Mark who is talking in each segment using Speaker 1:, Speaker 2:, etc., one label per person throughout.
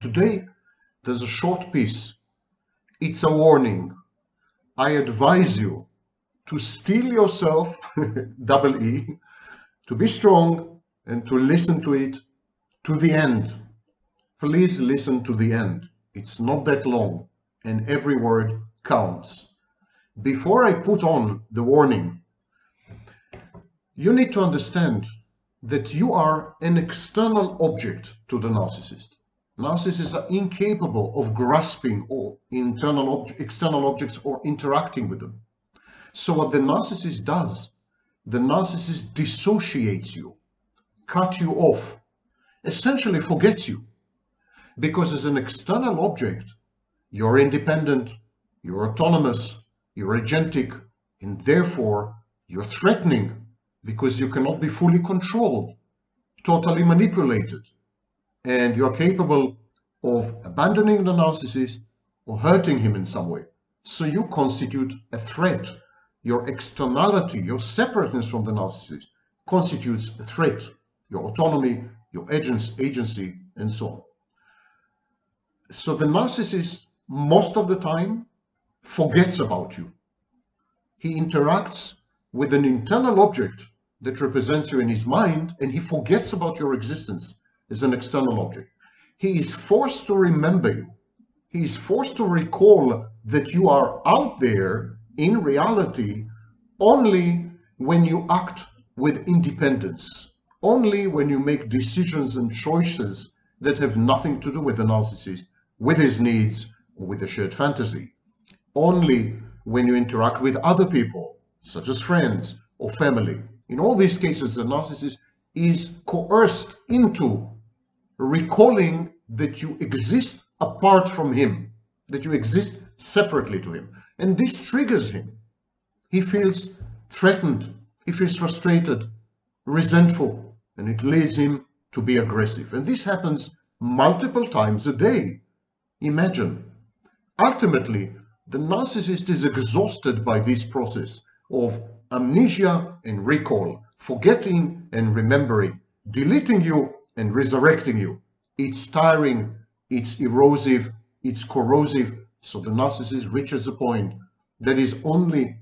Speaker 1: Today, there's a short piece. It's a warning. I advise you to steel yourself, double E, to be strong and to listen to it to the end. Please listen to the end. It's not that long and every word counts. Before I put on the warning, you need to understand that you are an external object to the narcissist. Narcissists are incapable of grasping all external objects or interacting with them. So what the narcissist does, the narcissist dissociates you, cuts you off, essentially forgets you. Because as an external object, you're independent, you're autonomous, you're agentic, and therefore you're threatening because you cannot be fully controlled, totally manipulated, and you're capable of abandoning the narcissist or hurting him in some way. So you constitute a threat. Your externality, your separateness from the narcissist constitutes a threat. Your autonomy, your agency, and so on. So the narcissist, most of the time, forgets about you. He interacts with an internal object that represents you in his mind, and he forgets about your existence as an external object. He is forced to remember you. He is forced to recall that you are out there in reality only when you act with independence, only when you make decisions and choices that have nothing to do with the narcissist, with his needs, or with a shared fantasy. Only when you interact with other people, such as friends or family. In all these cases, the narcissist is coerced into recalling that you exist apart from him, that you exist separately to him. And this triggers him. He feels threatened, he feels frustrated, resentful, and it leads him to be aggressive. And this happens multiple times a day. Imagine. Ultimately, the narcissist is exhausted by this process of amnesia and recall, forgetting and remembering, deleting you and resurrecting you. It's tiring, it's erosive, it's corrosive. So the narcissist reaches a point that his only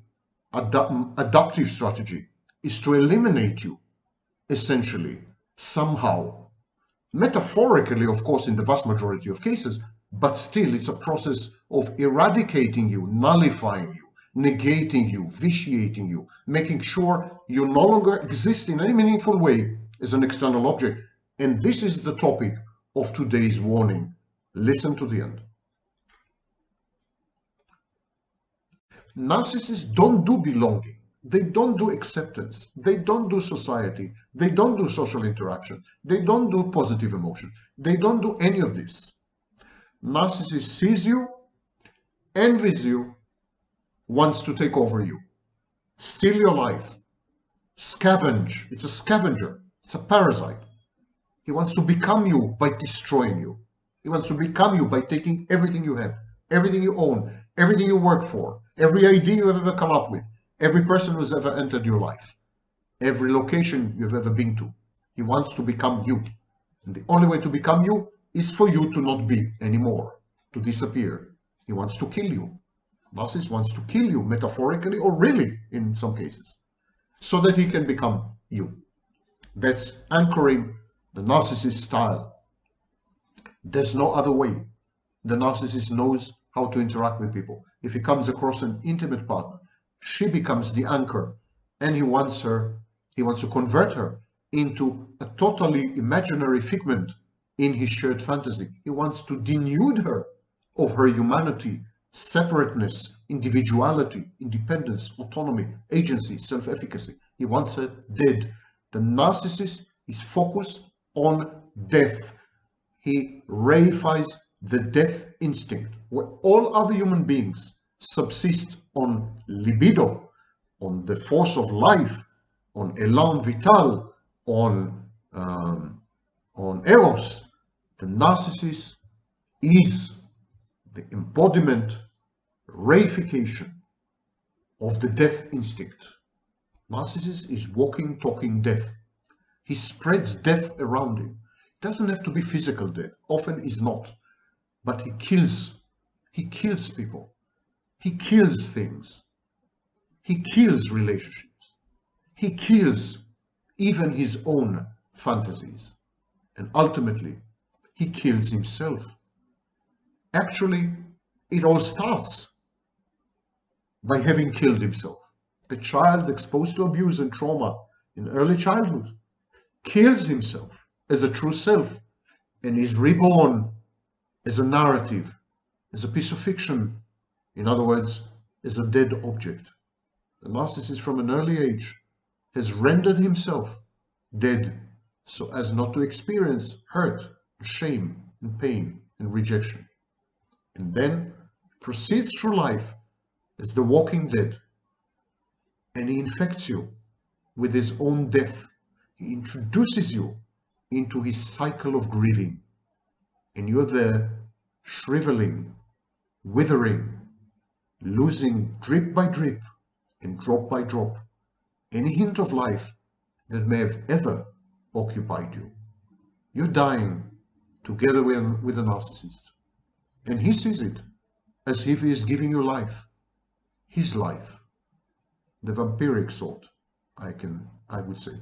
Speaker 1: adaptive strategy is to eliminate you, essentially, somehow. Metaphorically, of course, in the vast majority of cases, but still it's a process of eradicating you, nullifying you, negating you, vitiating you, making sure you no longer exist in any meaningful way as an external object. And this is the topic of today's warning. Listen to the end. Narcissists don't do belonging. They don't do acceptance. They don't do society. They don't do social interaction. They don't do positive emotion. They don't do any of this. Narcissist sees you, envies you, wants to take over you, steal your life, scavenge. It's a scavenger. It's a parasite. He wants to become you by destroying you. He wants to become you by taking everything you have, everything you own, everything you work for, every idea you have ever come up with, every person who's ever entered your life, every location you've ever been to. He wants to become you. And the only way to become you is for you to not be anymore, to disappear. He wants to kill you. Narcissist wants to kill you, metaphorically or really in some cases, so that he can become you. That's anchoring the narcissist style. There's no other way. The narcissist knows how to interact with people. If he comes across an intimate partner, she becomes the anchor, and he wants to convert her into a totally imaginary figment in his shared fantasy. He wants to denude her of her humanity, separateness, individuality, independence, autonomy, agency, self-efficacy. He wants her dead. The narcissist is focused on death. He reifies the death instinct, where all other human beings subsist on libido, on the force of life, on élan vital, on eros. The narcissist is the embodiment, reification of the death instinct. Narcissist is walking, talking death. He spreads death around him. It doesn't have to be physical death, often is not. but he kills people, he kills things, he kills relationships, he kills even his own fantasies, and ultimately he kills himself. Actually, it all starts by having killed himself. A child exposed to abuse and trauma in early childhood kills himself as a true self and is reborn as a narrative, as a piece of fiction, in other words, as a dead object. The narcissist from an early age has rendered himself dead so as not to experience hurt, shame, and pain and rejection, and then proceeds through life as the walking dead, and he infects you with his own death. He introduces you into his cycle of grieving, and you're there shriveling, withering, losing drip by drip and drop by drop any hint of life that may have ever occupied you. You're dying together with a narcissist, and he sees it as if he is giving you life, his life, the vampiric sort, I would say.